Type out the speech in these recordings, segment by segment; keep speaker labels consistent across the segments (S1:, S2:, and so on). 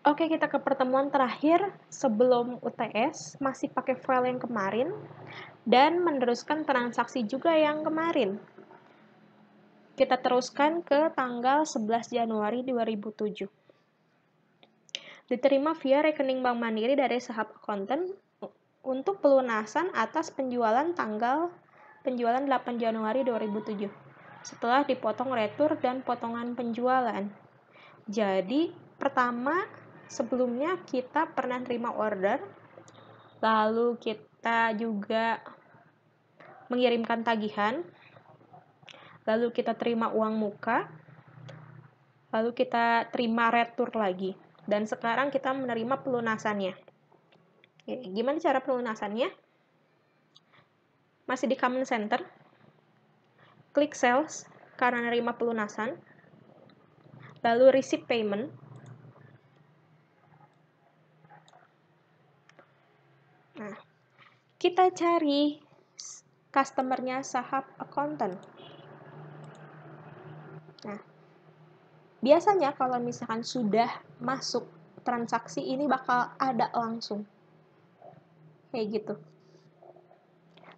S1: Oke, kita ke pertemuan terakhir sebelum UTS, masih pakai file yang kemarin, dan meneruskan transaksi juga yang kemarin. Kita teruskan ke tanggal 11 Januari 2007. Diterima via rekening Bank Mandiri dari Sahab Accountant untuk pelunasan atas penjualan tanggal penjualan 8 Januari 2007. Setelah dipotong retur dan potongan penjualan. Jadi, pertama, sebelumnya kita pernah terima order, lalu kita juga mengirimkan tagihan, lalu kita terima uang muka, lalu kita terima retur lagi, dan sekarang kita menerima pelunasannya. Gimana cara pelunasannya? Masih di Command Center, klik Sales karena menerima pelunasan, lalu Receive Payment, nah, kita cari customer-nya Sahab Accountant. Nah, biasanya kalau misalkan sudah masuk transaksi ini bakal ada langsung. Kayak gitu.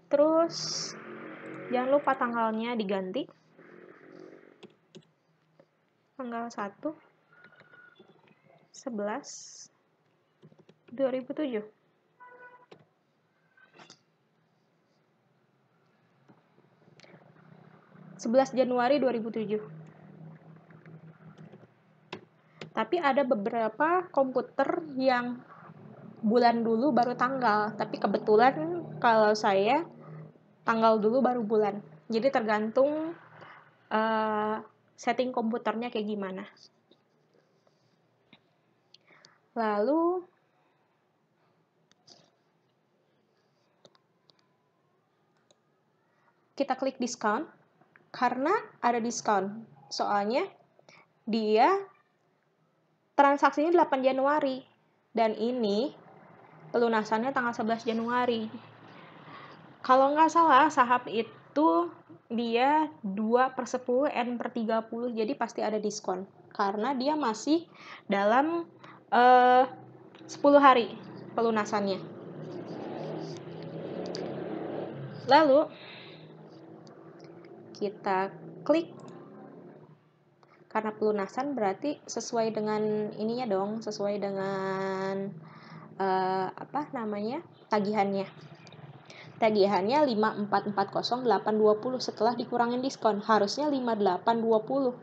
S1: Terus, jangan lupa tanggalnya diganti. Tanggal 1, 11, 2007. Januari 2007. Tapi ada beberapa komputer yang bulan dulu baru tanggal, tapi kebetulan kalau saya tanggal dulu baru bulan. Jadi tergantung setting komputernya kayak gimana. Lalu kita klik diskon karena ada diskon. Soalnya dia transaksinya 8 Januari dan ini pelunasannya tanggal 11 Januari. Kalau nggak salah, Sahab itu dia 2/10 N/30, jadi pasti ada diskon. Karena dia masih dalam 10 hari pelunasannya. Lalu, kita klik. Karena pelunasan berarti sesuai dengan ininya dong, sesuai dengan tagihannya. Tagihannya 5440820 setelah dikurangin diskon, harusnya 5820.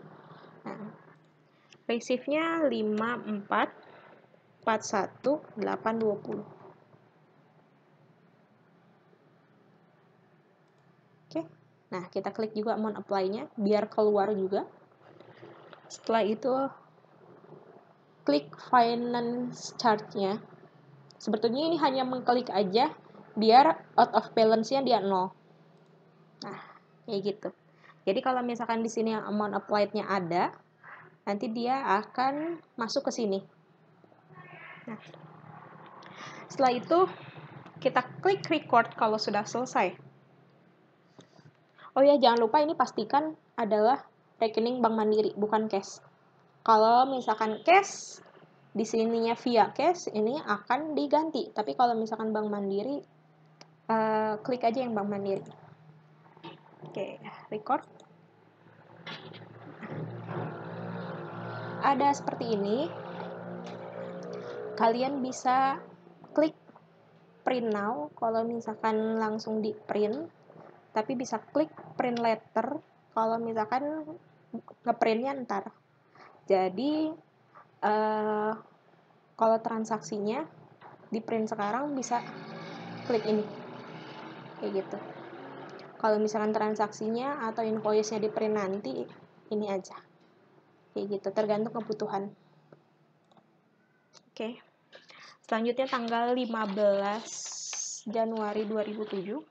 S1: Nah, receive-nya 5441820. Oke. Nah, kita klik juga amount apply-nya biar keluar juga. Setelah itu klik finance charge-nya. Sebetulnya ini hanya mengklik aja biar out of balance-nya dia 0. Nah, kayak gitu. Jadi kalau misalkan di sini yang amount applied-nya ada, nanti dia akan masuk ke sini. Nah, setelah itu kita klik record kalau sudah selesai. Oh ya, jangan lupa ini pastikan adalah rekening Bank Mandiri, bukan cash. Kalau misalkan cash, di sininya via cash, ini akan diganti. Tapi kalau misalkan Bank Mandiri, klik aja yang Bank Mandiri. Oke, record. Ada seperti ini. Kalian bisa klik print now kalau misalkan langsung di print, tapi bisa klik print later kalau misalkan ngeprintnya ntar. Jadi kalau transaksinya di print sekarang bisa klik ini kayak gitu. Kalau misalkan transaksinya atau invoice-nya di print nanti, ini aja kayak gitu, tergantung kebutuhan. Oke. Selanjutnya tanggal 15 Januari 2007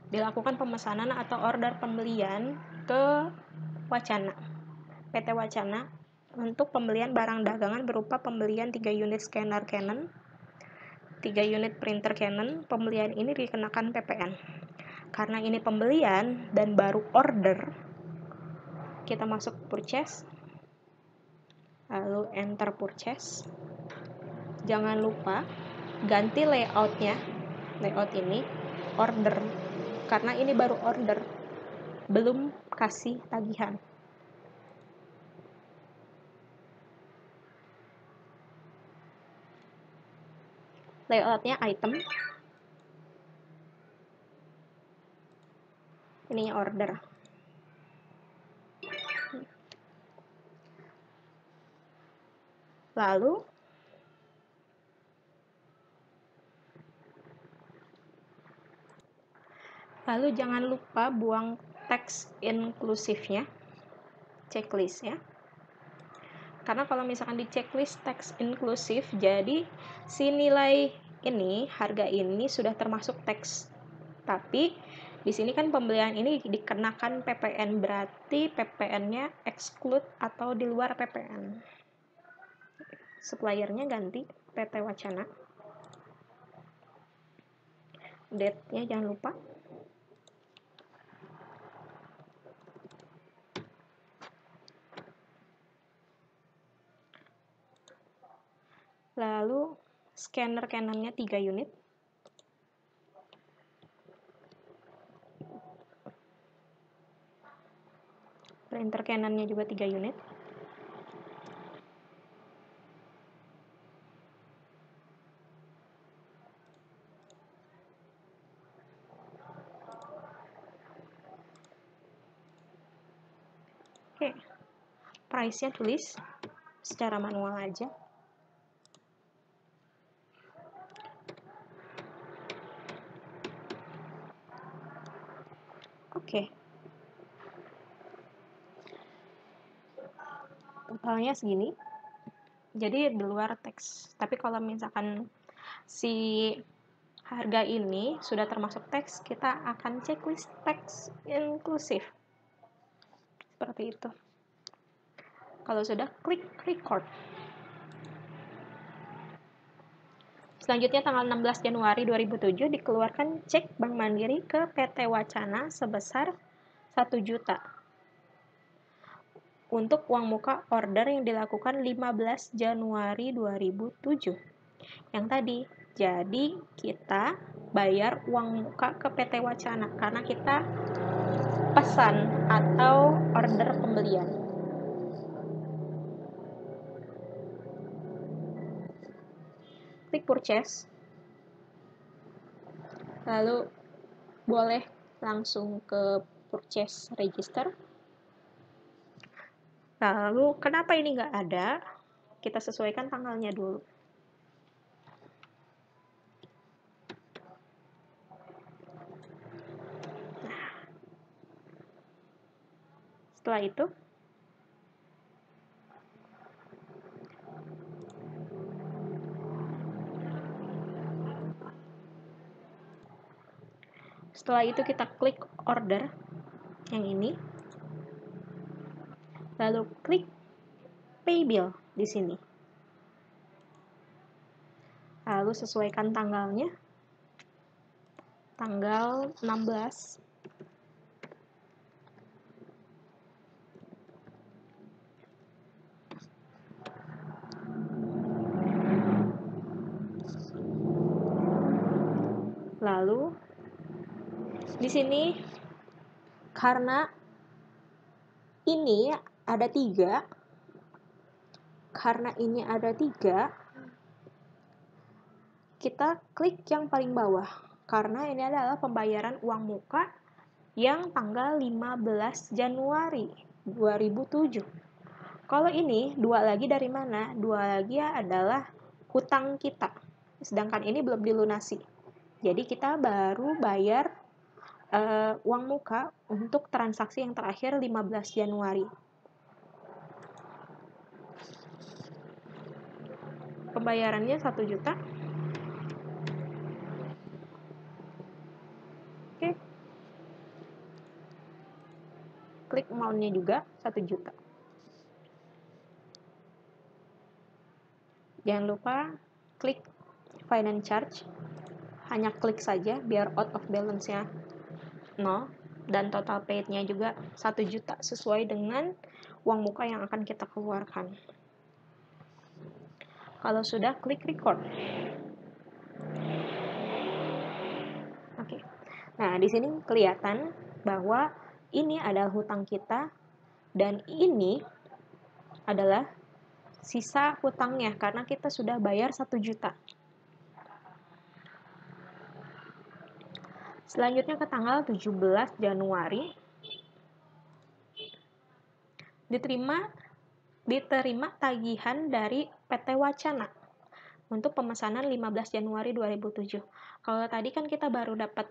S1: dilakukan pemesanan atau order pembelian ke Wacana, PT Wacana, untuk pembelian barang dagangan berupa pembelian 3 unit scanner Canon, 3 unit printer Canon. Pembelian ini dikenakan PPN. Karena ini pembelian dan baru order, kita masuk purchase. lalu enter purchase. Jangan lupa ganti layoutnya, layout ini order, karena ini baru order, belum kasih tagihan. Layoutnya item, ini order. Lalu jangan lupa buang teks inklusifnya, checklist ya. Karena kalau misalkan di checklist teks inklusif, jadi si nilai ini, harga ini sudah termasuk teks. Tapi di sini kan pembelian ini dikenakan PPN, berarti PPN-nya exclude atau di luar PPN. Suppliernya ganti PT Wacana. Date-nya jangan lupa. Lalu scanner Canon-nya 3 unit. Printer Canon-nya juga 3 unit. Oke, price-nya tulis secara manual aja. Oke. Totalnya segini. Jadi di luar teks. Tapi kalau misalkan si harga ini sudah termasuk teks, kita akan checklist teks inklusif. Seperti itu. Kalau sudah, klik record. Selanjutnya tanggal 16 Januari 2007 dikeluarkan cek Bank Mandiri ke PT Wacana sebesar 1 juta untuk uang muka order yang dilakukan 15 Januari 2007. Yang tadi, jadi kita bayar uang muka ke PT Wacana karena kita pesan atau order pembelian. Klik purchase. Lalu boleh langsung ke purchase register. Lalu kenapa ini nggak ada? Kita sesuaikan tanggalnya dulu. Nah, setelah itu kita klik order yang ini. Lalu klik pay bill di sini. Lalu sesuaikan tanggalnya. Tanggal 16. Lalu di sini karena ini ada 3, kita klik yang paling bawah karena ini adalah pembayaran uang muka yang tanggal 15 Januari 2007. Kalau ini 2 lagi dari mana? 2 lagi adalah hutang kita, sedangkan ini belum dilunasi. Jadi kita baru bayar uang muka untuk transaksi yang terakhir 15 Januari. Pembayarannya 1 juta. Oke. Klik amount-nya juga 1 juta. Jangan lupa klik finance charge. Hanya klik saja biar out of balance-nya 0 dan total paid-nya juga 1 juta sesuai dengan uang muka yang akan kita keluarkan. Kalau sudah, klik record. Oke. Nah, di sini kelihatan bahwa ini adalah hutang kita dan ini adalah sisa hutangnya karena kita sudah bayar 1 juta. Selanjutnya ke tanggal 17 Januari diterima tagihan dari PT Wacana untuk pemesanan 15 Januari 2007. Kalau tadi kan kita baru dapat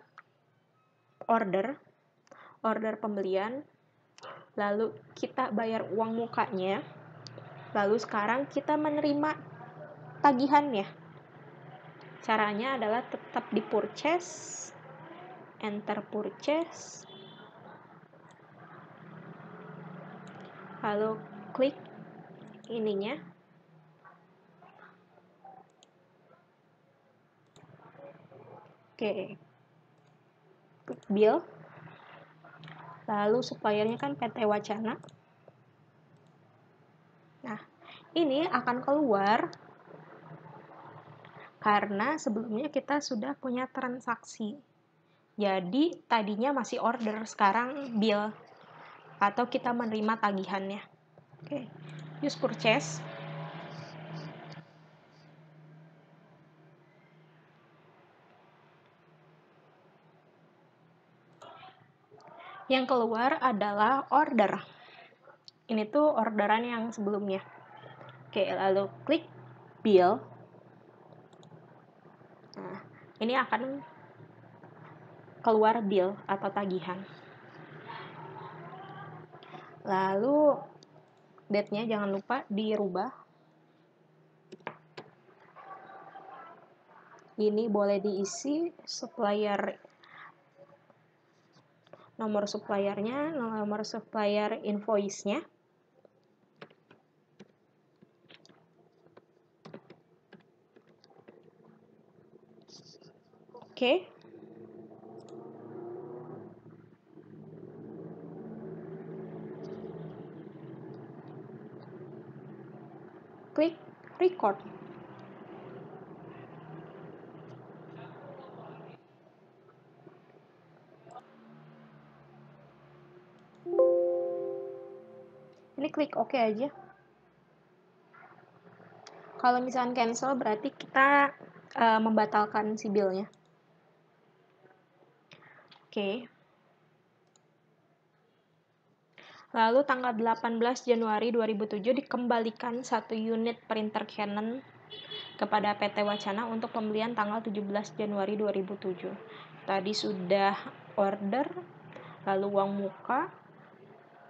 S1: order pembelian, lalu kita bayar uang mukanya, lalu sekarang kita menerima tagihannya. Caranya adalah tetap di purchase, enter purchase, lalu klik ininya, oke, klik bill, lalu suppliernya kan PT Wacana. Nah, ini akan keluar karena sebelumnya kita sudah punya transaksi. Jadi tadinya masih order, sekarang bill atau kita menerima tagihannya. Oke, use purchase. Yang keluar adalah order. Ini tuh orderan yang sebelumnya. Oke, lalu klik bill. Nah, ini akan keluar bill atau tagihan. Lalu date-nya jangan lupa dirubah. Ini boleh diisi supplier, nomor suppliernya, nomor supplier invoice-nya. Oke. Klik record. Ini klik OK aja. Kalau misalkan cancel berarti kita membatalkan si bill-nya. Oke. Lalu tanggal 18 Januari 2007 dikembalikan 1 unit printer Canon kepada PT Wacana untuk pembelian tanggal 17 Januari 2007. Tadi sudah order, lalu uang muka,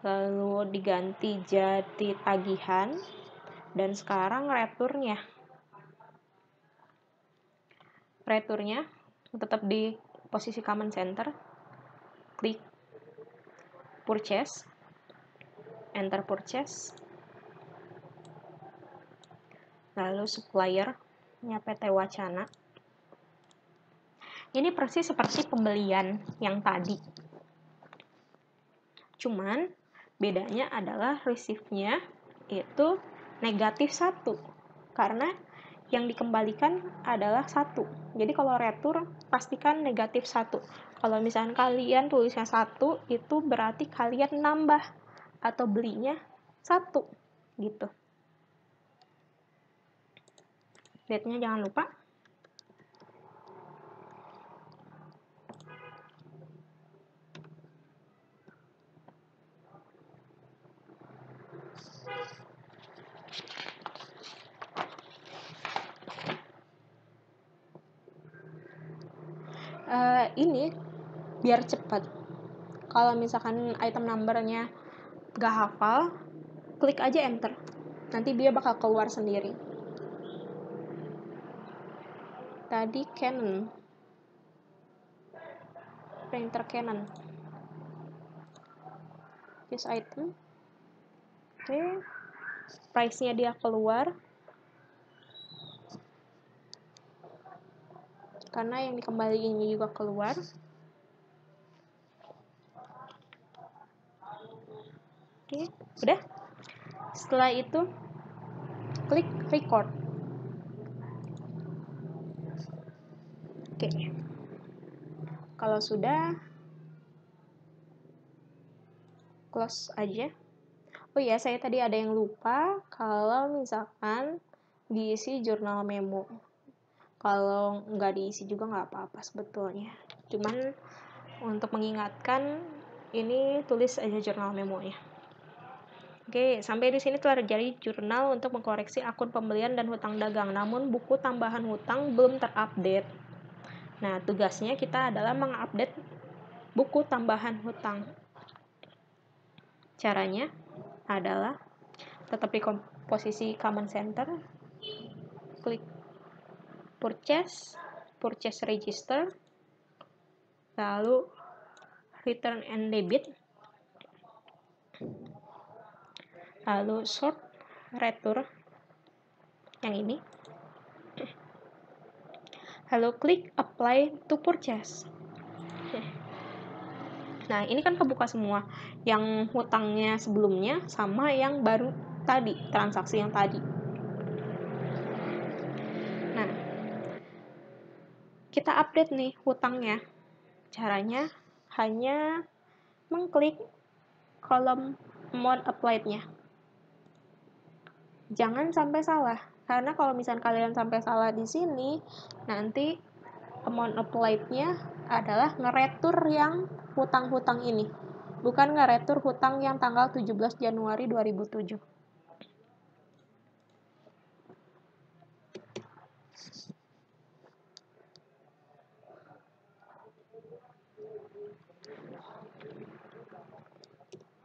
S1: lalu diganti jadi tagihan, dan sekarang returnya tetap di posisi command center, klik purchase, enter purchase, lalu suppliernya PT Wacana. Ini persis seperti pembelian yang tadi, cuman bedanya adalah receive-nya itu -1 karena yang dikembalikan adalah 1. Jadi kalau retur pastikan -1. Kalau misalnya kalian tulisnya 1, itu berarti kalian nambah atau belinya 1 gitu. Date-nya jangan lupa. Ini biar cepat. Kalau misalkan item number-nya gak hafal, klik aja enter. Nanti dia bakal keluar sendiri. Tadi Canon, printer Canon. Use item. Oke. Price-nya dia keluar. Karena yang dikembaliin juga keluar. Oke, udah. Setelah itu klik record. Oke. Kalau sudah, close aja. Oh iya, saya tadi ada yang lupa kalau misalkan diisi jurnal memo. Kalau nggak diisi juga nggak apa-apa sebetulnya. Cuman untuk mengingatkan, ini tulis aja jurnal memonya. Oke, sampai di sini telah terjadi jurnal untuk mengkoreksi akun pembelian dan hutang dagang. Namun buku tambahan hutang belum terupdate. Nah, tugasnya kita adalah mengupdate buku tambahan hutang. Caranya adalah tetap di posisi command center, klik purchase register, lalu return and debit, lalu sort return yang ini, lalu klik apply to purchase. Nah, ini kan kebuka semua, yang hutangnya sebelumnya sama yang baru tadi, transaksi yang tadi. Nah, kita update nih hutangnya. Caranya hanya mengklik kolom amount applied-nya. Jangan sampai salah, karena kalau misalnya kalian sampai salah di sini, nanti amount applied-nya adalah ngeretur yang hutang-hutang ini, bukan ngeretur hutang yang tanggal 17 Januari 2007.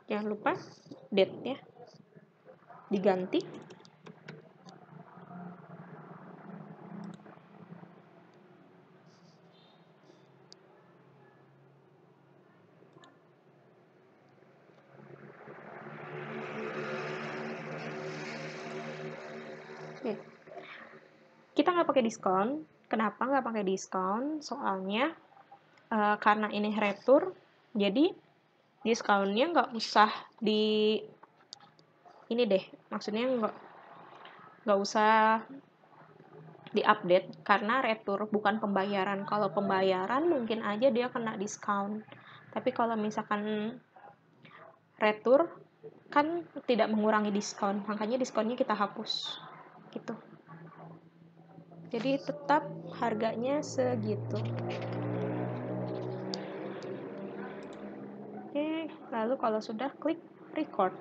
S1: Jangan lupa date-nya diganti. Oke. Kita nggak pakai diskon. Kenapa nggak pakai diskon? Soalnya karena ini retur, jadi diskonnya nggak usah di ini deh, maksudnya nggak usah diupdate karena retur, bukan pembayaran. Kalau pembayaran mungkin aja dia kena diskon, tapi kalau misalkan retur kan tidak mengurangi diskon, makanya diskonnya kita hapus gitu. Jadi tetap harganya segitu. Oke, lalu kalau sudah klik record.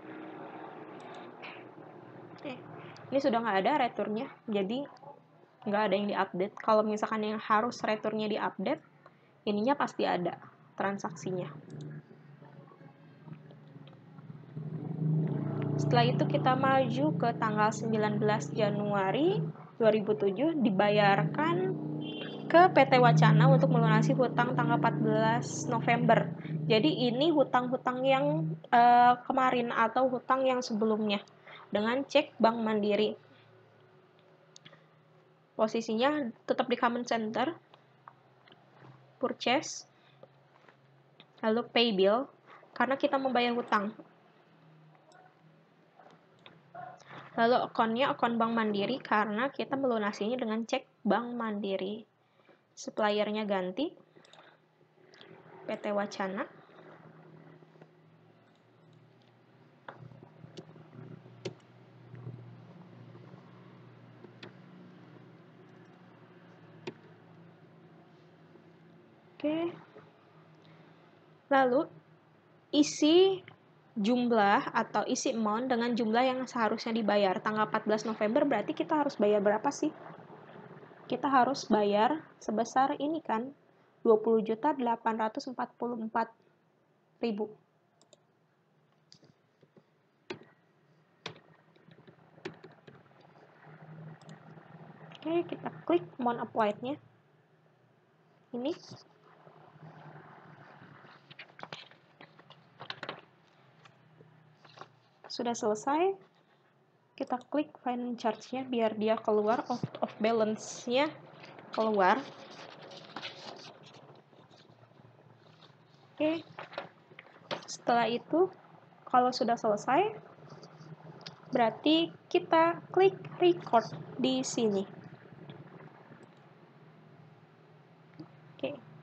S1: Oke, ini sudah nggak ada returnya, jadi nggak ada yang diupdate. Kalau misalkan yang harus returnya diupdate, ininya pasti ada transaksinya. Setelah itu kita maju ke tanggal 19 Januari 2007, dibayarkan ke PT Wacana untuk melunasi hutang tanggal 14 November. Jadi ini hutang-hutang yang kemarin atau hutang yang sebelumnya dengan cek Bank Mandiri. Posisinya tetap di command center, purchase, lalu pay bill, karena kita membayar hutang. Lalu akunnya akun Bank Mandiri karena kita melunasinya dengan cek Bank Mandiri. Suppliernya ganti, PT Wacana. Oke. Lalu isi jumlah atau isi amount dengan jumlah yang seharusnya dibayar. Tanggal 14 November berarti kita harus bayar berapa sih? Kita harus bayar sebesar ini kan, 20.844.000. Oke, kita klik amount applied-nya. Ini. Sudah selesai. Kita klik finance charge-nya biar dia keluar, out of balance-nya keluar. Oke. Setelah itu, kalau sudah selesai, berarti kita klik record di sini. Oke.